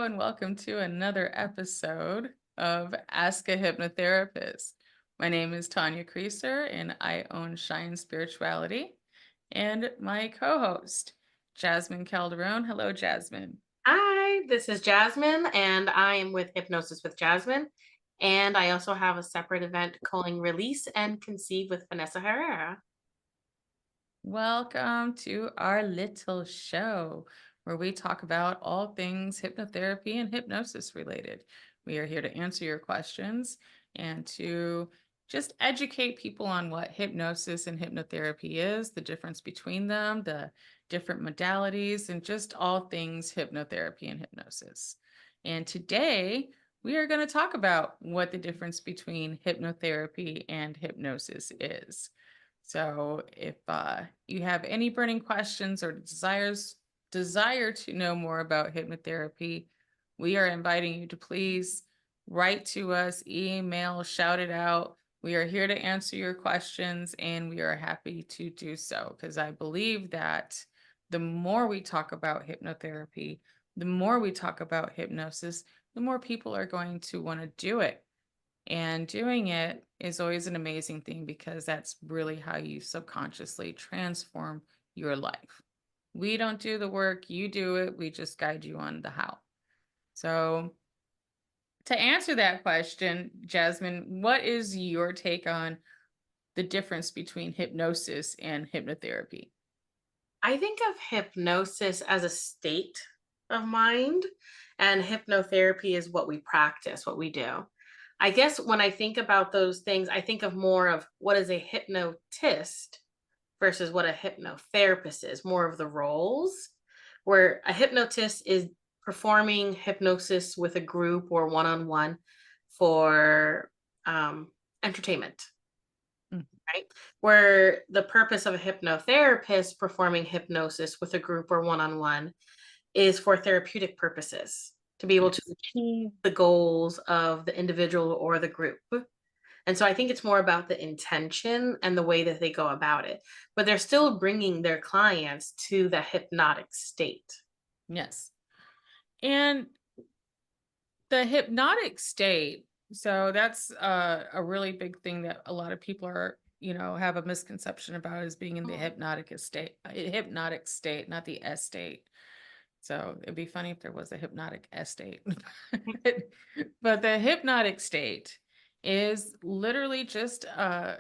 and welcome to another episode of Ask a Hypnotherapist. My name is Tanya Creassar, and I own Shine Spirituality. And my co-host, Jazmin Calderon. Hello, Jazmin. Hi, this is Jasmine, and I am with Hypnosis with Jasmine. And I also have a separate event calling Release and Conceive with Vanessa Herrera. Welcome to our little show where we talk about all things hypnotherapy and hypnosis related. We are here to answer your questions and to just educate people on what hypnosis and hypnotherapy is, the difference between them, the different modalities, and just all things hypnotherapy and hypnosis. And today we are going to talk about what the difference between hypnotherapy and hypnosis is. So if you have any burning questions or desire to know more about hypnotherapy, we are inviting you to please write to us, email, shout it out. We are here to answer your questions and we are happy to do so because I believe that the more we talk about hypnotherapy, the more we talk about hypnosis, the more people are going to want to do it. And doing it is always an amazing thing because that's really how you subconsciously transform your life. We don't do the work, you do it. We just guide you on the how. So, to answer that question, Jasmine, what is your take on the difference between hypnosis and hypnotherapy? I think of hypnosis as a state of mind, and hypnotherapy is what we practice, what we do. I guess when I think about those things, I think of more of what is a hypnotist versus what a hypnotherapist is, more of the roles, where a hypnotist is performing hypnosis with a group or one on one for entertainment, Mm. right? Where the purpose of a hypnotherapist performing hypnosis with a group or one on one is for therapeutic purposes to be able to Yes. achieve the goals of the individual or the group. And so I think it's more about the intention and the way that they go about it, but they're still bringing their clients to the hypnotic state. Yes. And the hypnotic state, so that's a really big thing that a lot of people are, have a misconception about is being in the hypnotic state, not the estate. So it'd be funny if there was a hypnotic estate. But the hypnotic state is literally just a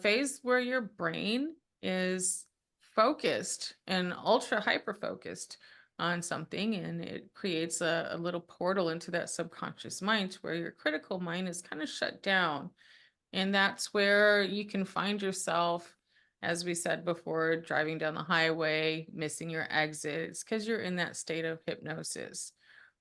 phase where your brain is focused and ultra hyper focused on something, and it creates a little portal into that subconscious mind where your critical mind is kind of shut down. And that's where you can find yourself, as we said before, driving down the highway, missing your exits because you're in that state of hypnosis.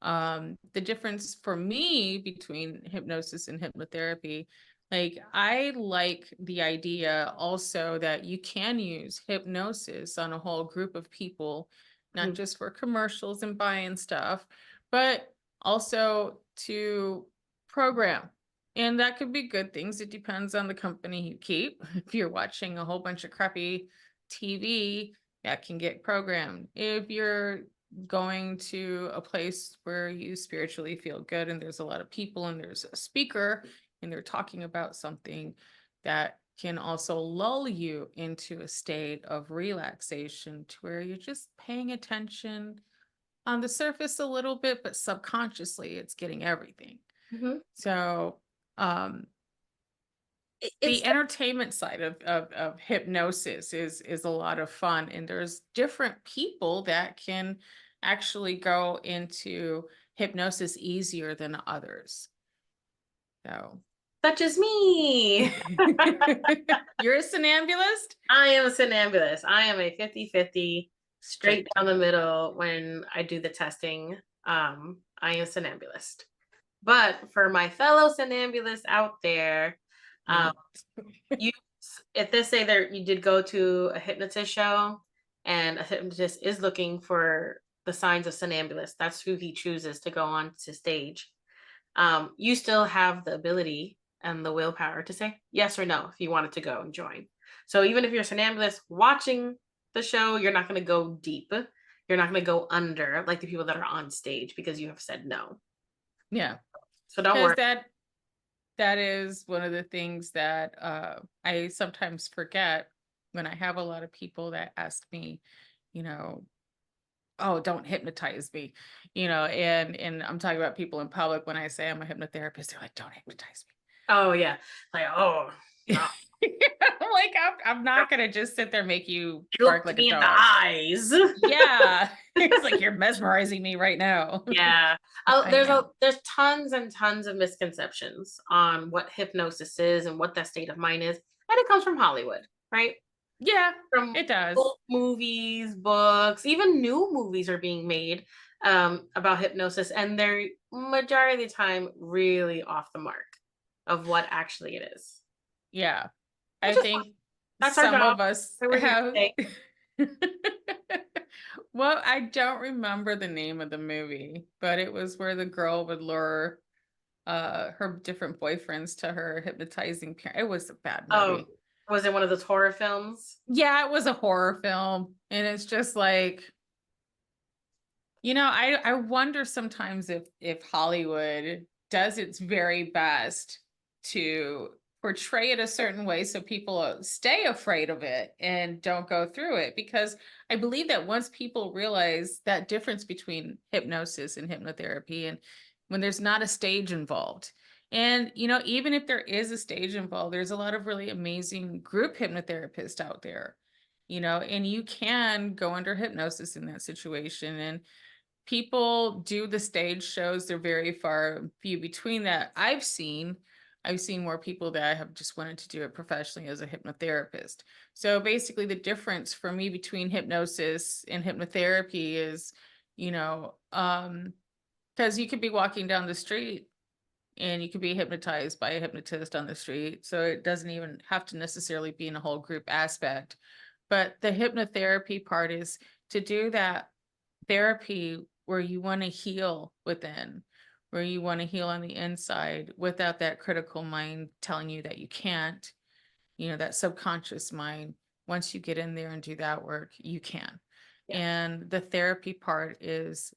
The difference for me between hypnosis and hypnotherapy, like I like the idea also that you can use hypnosis on a whole group of people, not Mhm. just for commercials and buying stuff, but also to program. And that could be good things. It depends on the company you keep. If you're watching a whole bunch of crappy TV, that can get programmed. If you're going to a place where you spiritually feel good and there's a lot of people and there's a speaker and they're talking about something, that can also lull you into a state of relaxation to where you're just paying attention on the surface a little bit, but subconsciously it's getting everything. Mhm. So, um, It's the entertainment side of hypnosis is a lot of fun, and there's different people that can actually go into hypnosis easier than others. So, such as me. you're a somnambulist? I am a somnambulist. I am a 50-50, straight Check, down check. the middle when I do the testing. I am a somnambulist. But for my fellow somnambulists out there, um, Mm. you if they say that you did go to a hypnotist show and a hypnotist is looking for the signs of somnambulist, that's who he chooses to go on to stage. You still have the ability and the willpower to say yes or no if you wanted to go and join. So even if you're a somnambulist watching the show, you're not going to go deep. You're not going to go under like the people that are on stage because you have said no. Yeah. So don't Because worry. that is one of the things that I sometimes forget when I have a lot of people that ask me, you know, oh, don't hypnotize me, and I'm talking about people in public when I say I'm a hypnotherapist, they're like, don't hypnotize Oh yeah. Like, oh, me. no. Like I'm not gonna just sit there and make you bark Look like a me in the dog. eyes. Yeah. It's like you're mesmerizing me right now. Yeah. I am. There's tons and tons of misconceptions on what hypnosis is and what that state of mind is. And it comes from Hollywood, right? Yeah, From it does. old movies, books, even new movies are being made about hypnosis, and they're majority of the time really off the mark of what actually it is. Yeah. I Which is fine. think That's our some job. of us That we're here have. today. Well, I don't remember the name of the movie, but it was where the girl would lure her different boyfriends to her hypnotizing parent. It was a bad Oh, movie. was it one of those horror films? Yeah, it was a horror film, and it's just like, I wonder sometimes if Hollywood does its very best to portray it a certain way so people stay afraid of it and don't go through it, because I believe that once people realize that difference between hypnosis and hypnotherapy, and when there's not a stage involved, and even if there is a stage involved, there's a lot of really amazing group hypnotherapists out there, and you can go under hypnosis in that situation. And people do the stage shows, they're very far few between that. I've seen more people that have just wanted to do it professionally as a hypnotherapist. So basically the difference for me between hypnosis and hypnotherapy is, because you could be walking down the street and you could be hypnotized by a hypnotist on the street, so it doesn't even have to necessarily be in a whole group aspect. But the hypnotherapy part is to do that therapy where you want to heal within, where you want to heal on the inside without that critical mind telling you that you can't, that subconscious mind. Once you get in there and do that work, you can. Yeah. And the therapy part is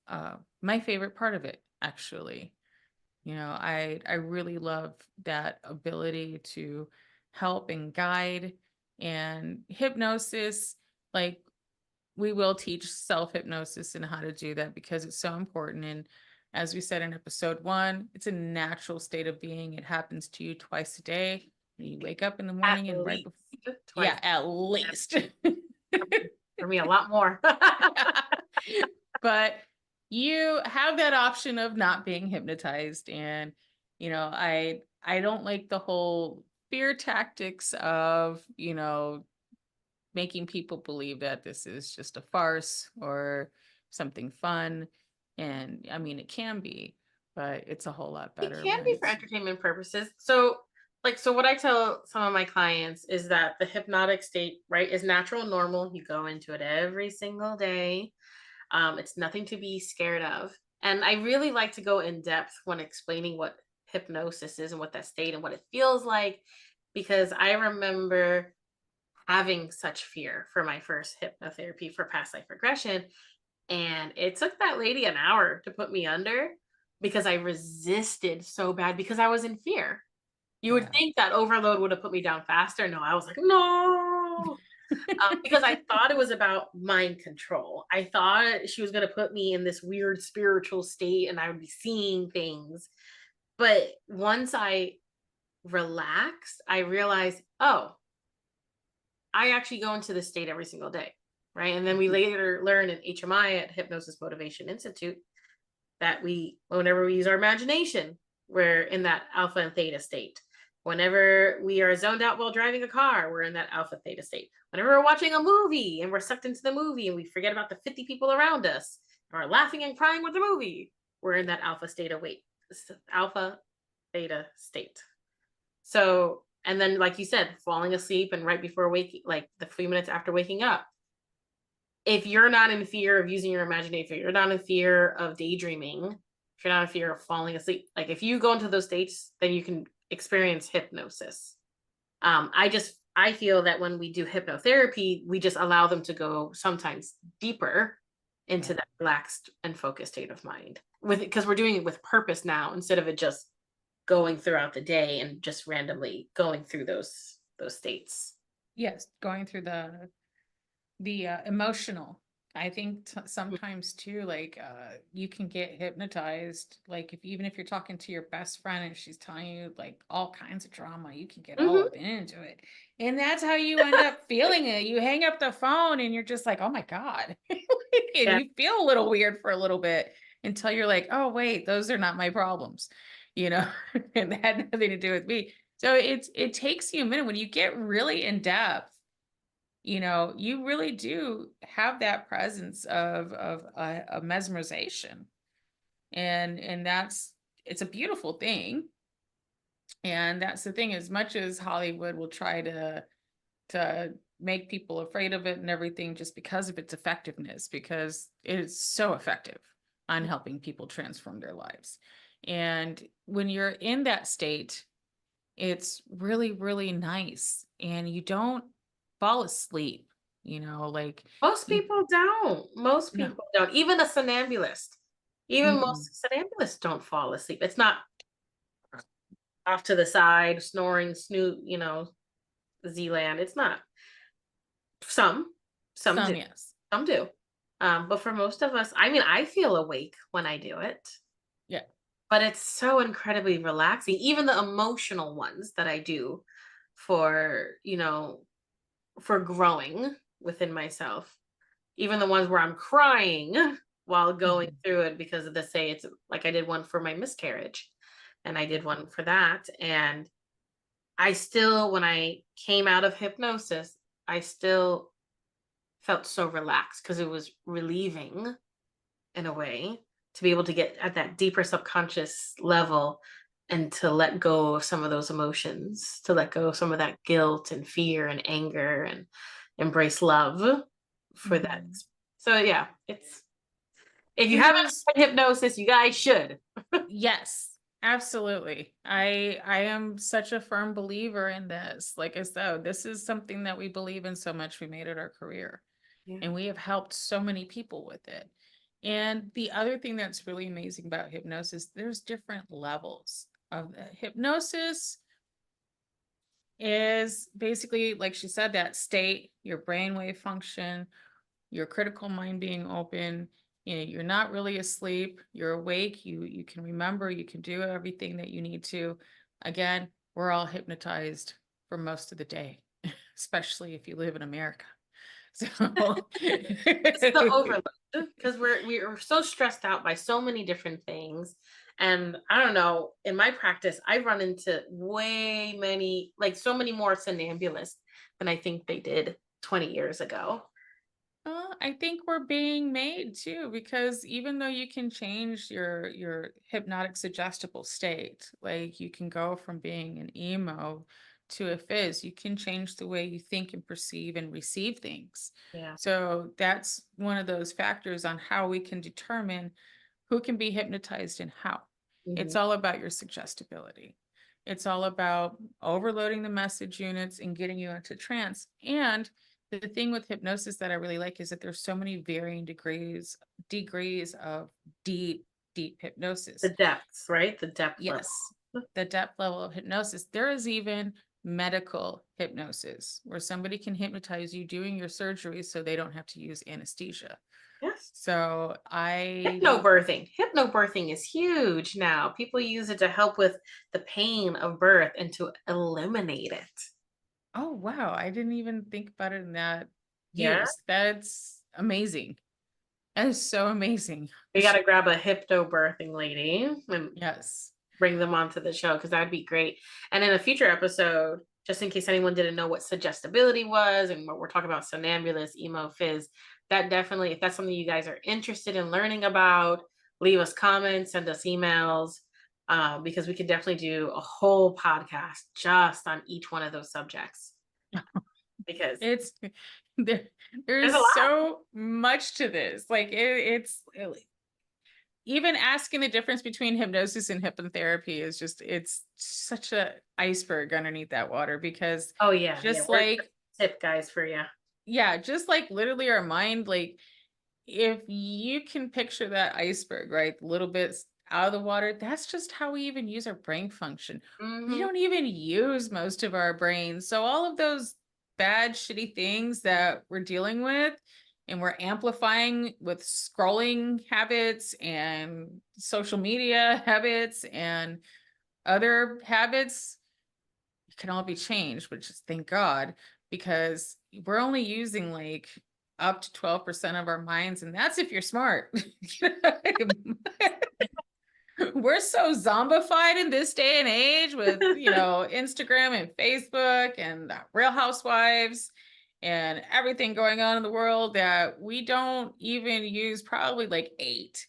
my favorite part of it, actually. I really love that ability to help and guide. And hypnosis, like, we will teach self hypnosis and how to do that because it's so important. And as we said in episode 1, it's a natural state of being. It happens to you twice a day. You wake up in the At morning and right least before, twice. yeah, at least. For me, a lot more. But you have that option of not being hypnotized. And I don't like the whole fear tactics of making people believe that this is just a farce or something fun. And I mean, it can be, but it's a whole lot It better can when be for it's. entertainment purposes. So what I tell some of my clients is that the hypnotic state, right, is natural and normal. You go into it every single day. It's nothing to be scared of. And I really like to go in depth when explaining what hypnosis is and what that state and what it feels like, because I remember having such fear for my first hypnotherapy for past life regression. And it took that lady an hour to put me under because I resisted so bad because I was in fear. You would Yeah. think that overload would have put me down faster. No, I was like, no, because I thought it was about mind control. I thought she was going to put me in this weird spiritual state and I would be seeing things. But once I relaxed, I realized, oh, I actually go into this state every single day. Right. And then we later learn in HMI at Hypnosis Motivation Institute that whenever we use our imagination, we're in that alpha and theta state. Whenever we are zoned out while driving a car, we're in that alpha theta state. Whenever we're watching a movie and we're sucked into the movie and we forget about the 50 people around us and we're laughing and crying with the movie, we're in that alpha theta state. So, and then, like you said, falling asleep and right before waking, like the few minutes after waking up, if you're not in fear of using your imagination, if you're not in fear of daydreaming, if you're not in fear of falling asleep, like if you go into those states, then you can experience hypnosis. I feel that when we do hypnotherapy, we just allow them to go sometimes deeper into Yeah. that relaxed and focused state of mind with it, because we're doing it with purpose now instead of it just going throughout the day and just randomly going through those states. Yes, going through the emotional. I think Mm. sometimes too, like you can get hypnotized. Like if even if you're talking to your best friend and she's telling you like all kinds of drama, you can get all Mhm. up into it, and that's how you end up feeling it. You hang up the phone and you're just like, oh my god, and Yeah. you feel a little weird for a little bit until you're like, oh wait, those are not my problems, you know, and that had nothing to do with me. So it takes you a minute when you get really in depth, you really do have that presence of a mesmerization, and that's it's a beautiful thing. And that's the thing, as much as Hollywood will try to make people afraid of it and everything just because of its effectiveness, because it is so effective on helping people transform their lives. And when you're in that state, it's really, really nice, and you don't fall asleep, like Most you people don't. Most no. people don't. Even a somnambulist. Even Mm-mm. most somnambulists don't fall asleep. It's not off to the side, snoring, Zealand. It's not. Some, some do, Some, yes. some do. But for most of us, I mean, I feel awake when I do it, Yeah. but it's so incredibly relaxing. Even the emotional ones that I do for, for growing within myself, even the ones where I'm crying while going Mhm. through it because of the say it's like I did one for my miscarriage and I did one for that. And I still, when I came out of hypnosis, I still felt so relaxed because it was relieving in a way to be able to get at that deeper subconscious level and to let go of some of those emotions, to let go of some of that guilt and fear and anger and embrace love for that. Mhm. So yeah, it's if you It haven't is. tried hypnosis, you guys should. Yes, absolutely. I am such a firm believer in this. Like I said, this is something that we believe in so much, we made it our career. Yeah. And we have helped so many people with it. And the other thing that's really amazing about hypnosis, there's different levels of hypnosis. Is basically, like she said, that state, your brainwave function, your critical mind being open. You're not really asleep, you're awake, you can remember, you can do everything that you need to. Again, we're all hypnotized for most of the day, especially if you live in America. So It's the overload because we're so stressed out by so many different things. And I don't know, in my practice, I run into way many, like so many more somnambulists than I think they did 20 years ago. I think we're being made too, because even though you can change your hypnotic suggestible state, like you can go from being an emo to a fizz, you can change the way you think and perceive and receive things. Yeah. So that's one of those factors on how we can determine who can be hypnotized and how. Mhm. It's all about your suggestibility. It's all about overloading the message units and getting you into trance. And the thing with hypnosis that I really like is that there's so many varying degrees of deep, deep The hypnosis. depths, right? The depth level. Yes, the depth level of hypnosis. There is even medical hypnosis where somebody can hypnotize you doing your surgery so they don't have to use anesthesia. Yes. So Hypnobirthing is huge now. People use it to help with the pain of birth and to eliminate it. oh wow, I didn't even think about it in that Yeah. use. That's amazing. That is so amazing. We got to grab a hypnobirthing lady and Yes. bring them onto the show because that'd be great. And in a future episode, just in case anyone didn't know what suggestibility was and what we're talking about, somnambulist, emo, fizz, that definitely, if that's something you guys are interested in learning about, leave us comments, send us emails, because we could definitely do a whole podcast just on each one of those subjects because It's there, there's a there's lot. so much to this. Like even asking the difference between hypnosis and hypnotherapy is just it's such a iceberg underneath that water, because Oh, yeah. Yeah. just We're like tip guys for you. yeah, just like literally our mind, like if you can picture that iceberg, right? A little bit out of the water, that's just how we even use our brain function. We Mhm. don't even use most of our brains. So all of those bad, shitty things that we're dealing with and we're amplifying with scrolling habits and social media habits and other habits can all be changed, which is thank God, because we're only using like up to 12% of our minds, and that's if you're smart. We're so zombified in this day and age with, Instagram and Facebook and Real Housewives and everything going on in the world that we don't even use probably like eight.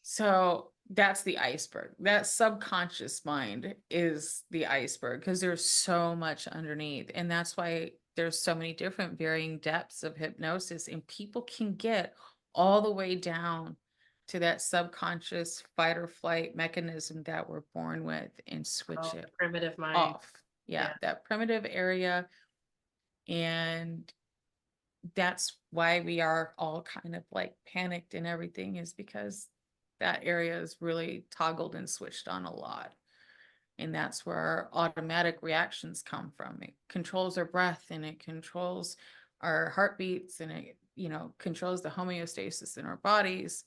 So that's the iceberg. That subconscious mind is the iceberg because there's so much underneath. And that's why there's so many different varying depths of hypnosis, and people can get all the way down to that subconscious fight or flight mechanism that we're born with and switch Oh, the it primitive mind. off. Yeah, Yeah. that primitive area. And that's why we are all kind of like panicked and everything, is because that area is really toggled and switched on a lot. And that's where our automatic reactions come from. It controls our breath and it controls our heartbeats and it, controls the homeostasis in our bodies,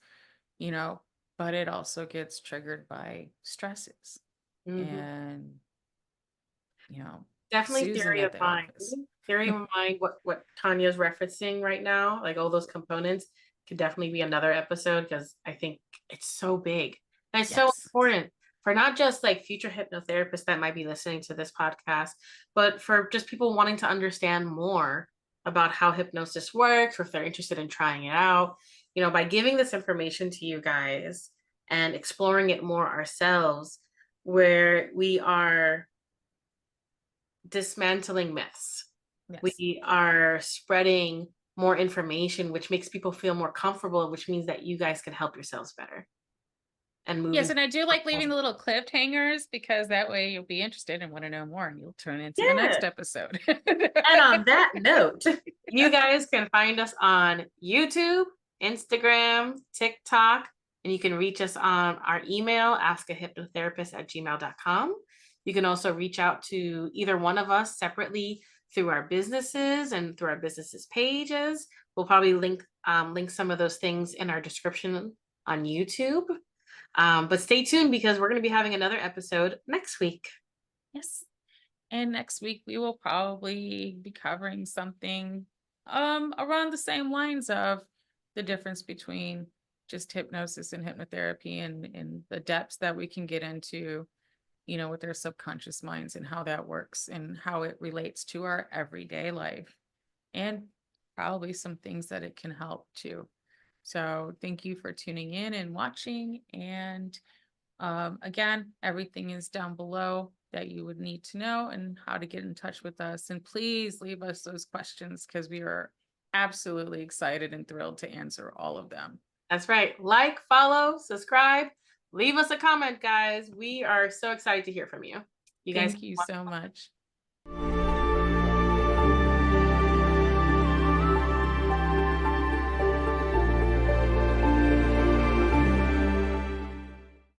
you know, but it also gets triggered by stresses. Mhm. And, you know, Definitely Susan theory at of the mind. office. Theory of mind, what Tanya's referencing right now, like all those components could definitely be another episode because I think it's so big. And it's so Yes. important for not just like future hypnotherapists that might be listening to this podcast, but for just people wanting to understand more about how hypnosis works, or if they're interested in trying it out. By giving this information to you guys and exploring it more ourselves, where we are dismantling myths. Yes. We are spreading more information, which makes people feel more comfortable, which means that you guys can help yourselves better and Yes, moving. and I do like leaving the little cliffhangers because that way you'll be interested and want to know more and you'll turn into the Yeah. next episode. And on that note, you guys can find us on YouTube, Instagram, TikTok, and you can reach us on our email, askahypnotherapist@gmail.com. You can also reach out to either one of us separately through our businesses and through our businesses pages. We'll probably link some of those things in our description on YouTube. But stay tuned because we're going to be having another episode next week. Yes. And next week we will probably be covering something around the same lines of the difference between just hypnosis and hypnotherapy and the depths that we can get into, with their subconscious minds and how that works and how it relates to our everyday life. And probably some things that it can help too. So thank you for tuning in and watching. And again, everything is down below that you would need to know and how to get in touch with us. And please leave us those questions because we are absolutely excited and thrilled to answer all of them. That's right. Like, follow, subscribe, leave us a comment, guys. We are so excited to hear from you. You guys Thank you so much.